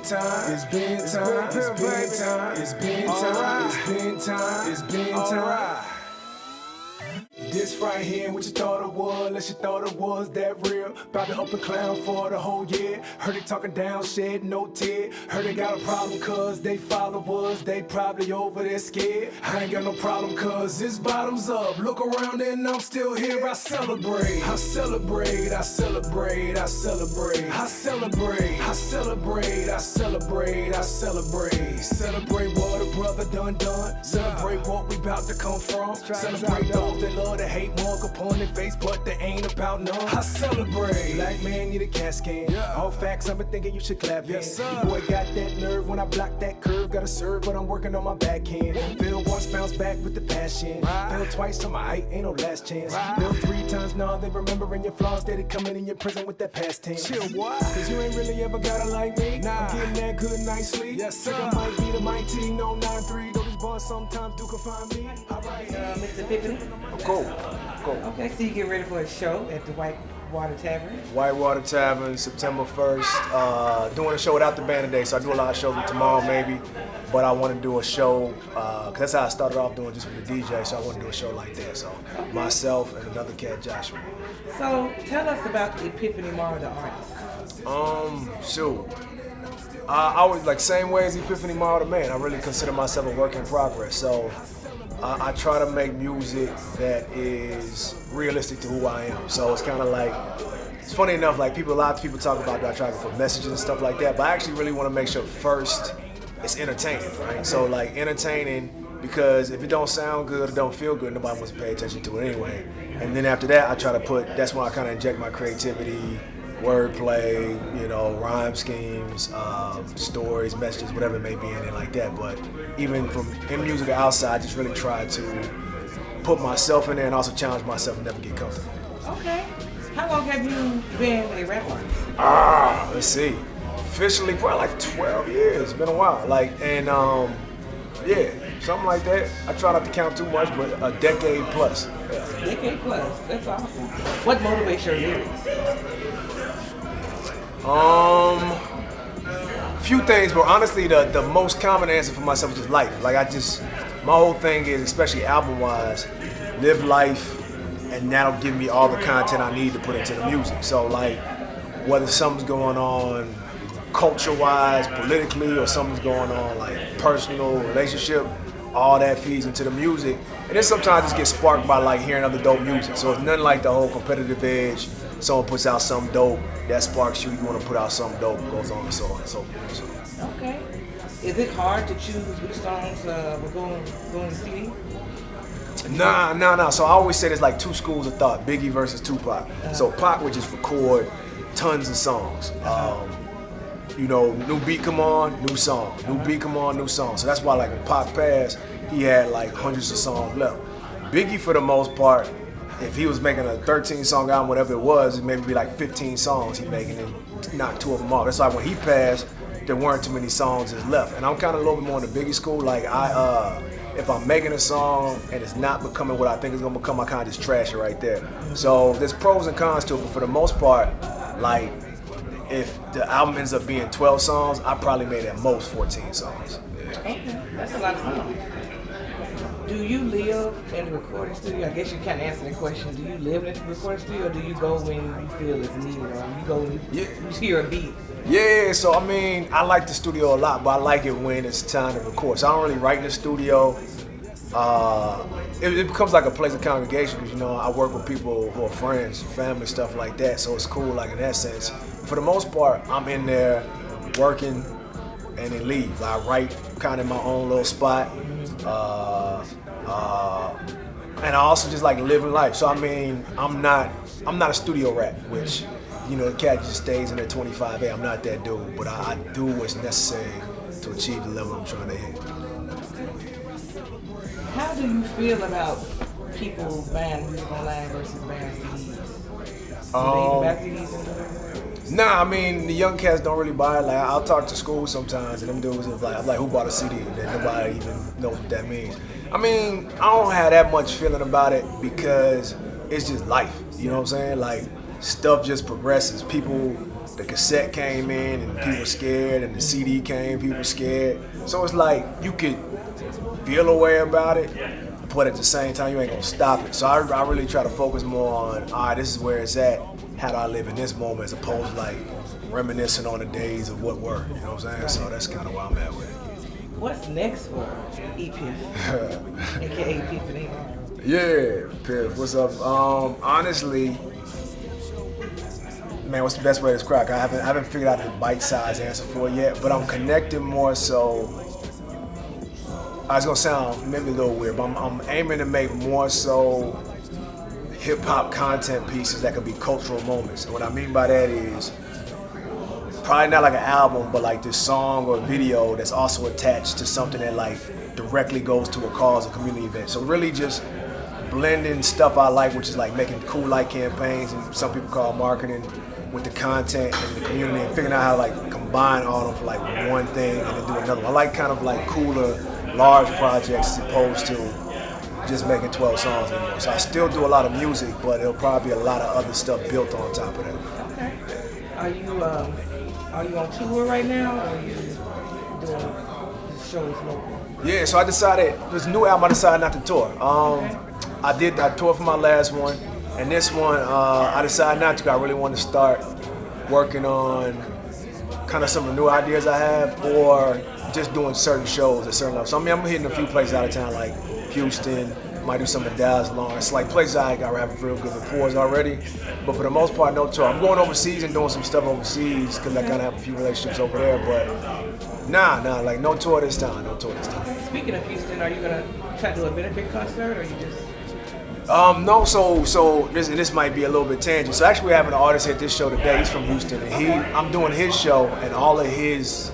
time, it's been time, it's been time, it's been time, it's been time, it's been time. This right here, what you thought it was, unless you thought it was that real. About to up a clown for the whole year. Heard it talking down, shed no tear. Heard they got a problem cause they followers, they probably over there scared. I ain't got no problem cause it's bottoms up. Look around and I'm still here, I celebrate. I celebrate, I celebrate, I celebrate. I celebrate, I celebrate, I celebrate, I celebrate. Celebrate what a brother done. Celebrate what we about to come from. Celebrate those that love to hate, mark upon their face, but they ain't about none. I celebrate. Black man need a cat scan. All facts, I've been thinking you should clap. Yes, sir. Your boy got that nerve when I block that curve. Gotta serve, but I'm working on my backhand. Feel once, bounce back with the passion. Feel twice on my height, ain't no last chance. Feel 3 times, now they remembering your flaws. Steady coming in your prison with that past tense. Chill, what? Cause you ain't really ever got it like me. Nah. I'm getting that good night's sleep. Yes, sir. Think I might be the mighty, no 9-3. Though these bars sometimes do confine me. Alright, Mr. Epiphany? Cool. Okay, so you get ready for a show at the Whitewater Tavern? Whitewater Tavern, September 1st. Doing a show without the band today, so I do a lot of shows tomorrow maybe. But I want to do a show, because that's how I started off doing just with the DJ, so I want to do a show like that. So myself and another cat, Joshua. So tell us about the Epiphany Morrow, the artist. Shoot. I was like same way as Epiphany Morrow, the man. I really consider myself a work in progress. So I try to make music that is realistic to who I am. So it's kind of like, it's funny enough, like a lot of people talk about that I try to put messages and stuff like that, but I actually really want to make sure first it's entertaining, right? So like entertaining, because if it don't sound good or don't feel good, nobody wants to pay attention to it anyway. And then after that, I try to that's when I kind of inject my creativity, wordplay, rhyme schemes, stories, messages, whatever it may be in it like that. But even from in music or outside, I just really try to put myself in there and also challenge myself and never get comfortable. Okay. How long have you been a rap artist? Let's see. Officially, probably like 12 years. It's been a while. Yeah, something like that. I try not to count too much, but a decade plus. Yeah. Decade plus. That's awesome. What motivates your lyrics? Few things, but honestly, the most common answer for myself is just life. Like my whole thing is, especially album-wise, live life, and that'll give me all the content I need to put into the music. So like, whether something's going on culture-wise, politically, or something's going on like personal, relationship, all that feeds into the music. And then sometimes it gets sparked by like hearing other dope music. So it's nothing like the whole competitive edge. Someone puts out something dope, that sparks you want to put out something dope, goes on and so on and so forth. So. Okay. Is it hard to choose which songs will go on the CD? Nah. So I always say there's like 2 schools of thought, Biggie versus Tupac. So Pac would just record tons of songs. New beat come on, new song. New beat come on, new song. So that's why like when Pac passed, he had like hundreds of songs left. Biggie, for the most part, if he was making a 13-song album, whatever it was, it maybe be like 15 songs he making and knock 2 of them off. That's why when he passed, there weren't too many songs that's left. And I'm kind of a little bit more in the Biggie school. Like if I'm making a song and it's not becoming what I think it's gonna become, I kind of just trash it right there. So there's pros and cons to it, but for the most part, like if the album ends up being 12 songs, I probably made at most 14 songs. Okay, that's a lot of songs. Do you live in the recording studio? I guess you kind of answered the question. Do you live in the recording studio, or do you go when you feel it's needed, or you go when you hear a beat? Yeah, so I mean, I like the studio a lot, but I like it when it's time to record. So I don't really write in the studio. It becomes like a place of congregation because, I work with people who are friends, family, stuff like that. So it's cool, like in that sense. For the most part, I'm in there working and then leave. I write kind of in my own little spot. And I also just like living life. So I mean, I'm not a studio rat, which, the cat just stays in at 25A. I'm not that dude, but I do what's necessary to achieve the level I'm trying to hit. How do you feel about people buying music online versus buying CDs? Do they buy CDs? Nah, I mean, the young cats don't really buy it. Like, I'll talk to school sometimes, and them dudes are like, I'm like, who bought a CD? And then nobody even knows what that means. I mean, I don't have that much feeling about it because it's just life. You know what I'm saying? Like, stuff just progresses. People the cassette came in and people were scared, and the CD came, people were scared. So it's like you could feel a way about it, but at the same time you ain't gonna stop it. So I really try to focus more on, all right, this is where it's at. How do I live in this moment, as opposed to like reminiscing on the days of what were. You know what I'm saying? So that's kind of where I'm at with it. What's next for Epiphany, aka Epiphany? Yeah, Piff, what's up? Honestly, man, what's the best way to describe it? I haven't figured out the bite-sized answer for it yet, but I'm connecting more so. It's gonna sound maybe a little weird, but I'm aiming to make more so hip-hop content pieces that could be cultural moments. And what I mean by that is probably not like an album, but like this song or video that's also attached to something that like directly goes to a cause, a community event. So really just blending stuff I like, which is like making cool light campaigns, and some people call marketing, with the content and the community, and figuring out how to like combine all of them for like one thing and then do another one. I like kind of like cooler, large projects as opposed to just making 12 songs anymore. So I still do a lot of music, but it'll probably be a lot of other stuff built on top of that. Okay. Are you on tour right now, or are you doing shows local? Yeah, so I decided, this new album I decided not to tour. I toured for my last one, and this one I decided not to. I really want to start working on kind of some of the new ideas I have, or just doing certain shows at certain levels. So I mean, I'm hitting a few places out of town, like Houston, might do some in Dallas, Lawrence, like places I have real good rapport already. But for the most part, no tour. I'm going overseas and doing some stuff overseas because I kind of have a few relationships over there. But nah, like no tour this time. Speaking of Houston, are you gonna try to do a benefit concert, or you just? No. So this might be a little bit tangent. So actually, we're having an artist at this show today. He's from Houston, and I'm doing his show, and all of his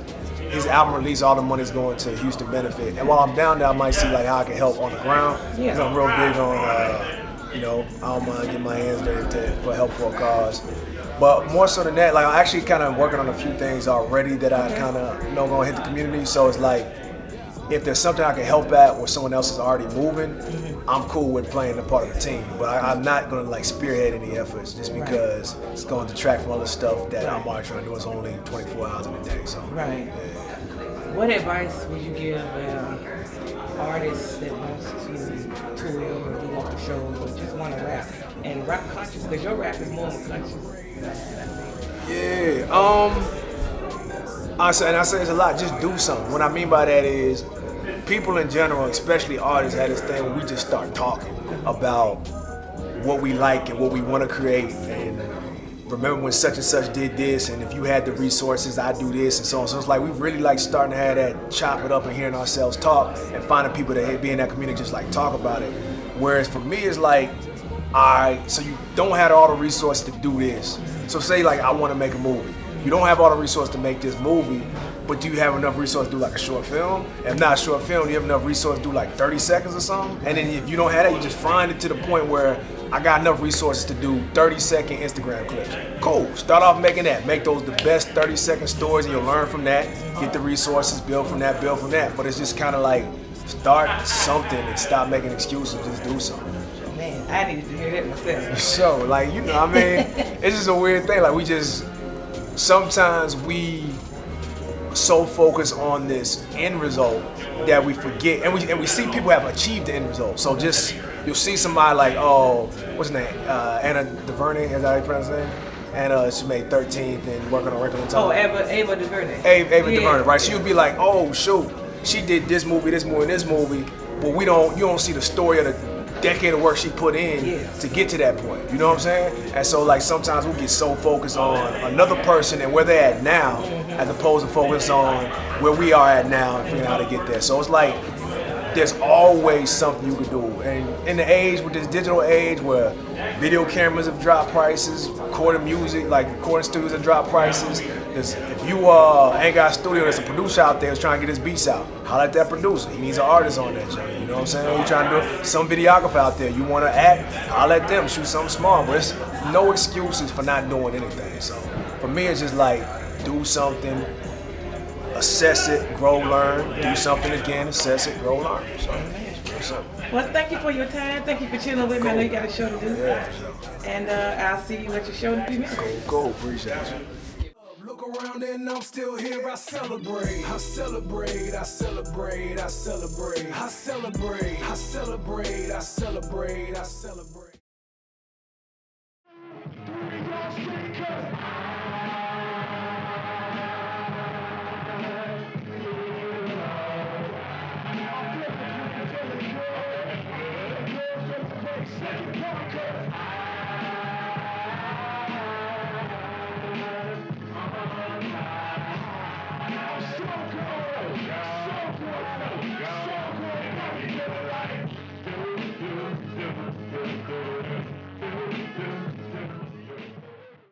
album release, all the money's going to Houston benefit. And while I'm down there, I might see like how I can help on the ground. Because I'm real big on, I don't mind getting my hands dirty for help for a cause. But more so than that, like I'm actually kind of working on a few things already that I kind of gonna hit the community. So it's like, if there's something I can help at where someone else is already moving, I'm cool with playing a part of the team. But I'm not gonna like spearhead any efforts just because it's going to detract from other stuff that I'm already trying to do. It's only 24 hours in a day. So right. Yeah. What advice would you give artists that wants to tour or do local shows or just want to rap and rap conscious? Because your rap is more conscious. Yeah. I say it's a lot. Just do something. What I mean by that is, people in general, especially artists, have this thing where we just start talking about what we like and what we want to create, and remember when such and such did this, and if you had the resources, I do this, and so on. So it's like we really like starting to have that chop it up and hearing ourselves talk and finding people that be in that community just like talk about it. Whereas for me, it's like, alright, so you don't have all the resources to do this. So say like I want to make a movie. You don't have all the resources to make this movie, but do you have enough resources to do like a short film? If not a short film, do you have enough resources to do like 30 seconds or something? And then if you don't have that, you just find it to the point where I got enough resources to do 30-second Instagram clips. Cool, start off making that. Make those the best 30-second stories, and you'll learn from that. Get the resources, build from that. But it's just kind of like, start something and stop making excuses, just do something. Man, I needed to hear that myself. So like, I mean, it's just a weird thing. Like sometimes we so focus on this end result that we forget, and we see people have achieved the end result. So just, you'll see somebody like, what's her name? Anna DuVernay, is that how you pronounce her name? And she made 13th and working on Regular Time. Oh, Ava DuVernay. Ava DuVernay, right? So you'll be like, oh shoot, she did this movie, and this movie, but you don't see the story of the decade of work she put in to get to that point. You know what I'm saying? And so like sometimes we get so focused on another person and where they're at now, as opposed to focus on where we are at now and figuring out how to get there. So it's like, there's always something you can do. And in the age, with this digital age where video cameras have dropped prices, recording music, like recording studios have dropped prices. If you ain't got a studio, there's a producer out there who's trying to get his beats out. Holla at that producer. He needs an artist on that joint. You know what I'm saying? You're trying to do some videographer out there. You want to act? Holla at them. Shoot something small. But it's no excuses for not doing anything. So for me, it's just like, do something, assess it, grow, learn. Do something again, assess it, grow, learn. So, well, thank you for your time. Thank you for chilling with me. I know you got a show to do. Yeah, for sure. And I'll see you at your show in a few minutes. Cool. Appreciate you. around and I'm still here. I celebrate, I celebrate, I celebrate, I celebrate, I celebrate, I celebrate, I celebrate, I celebrate.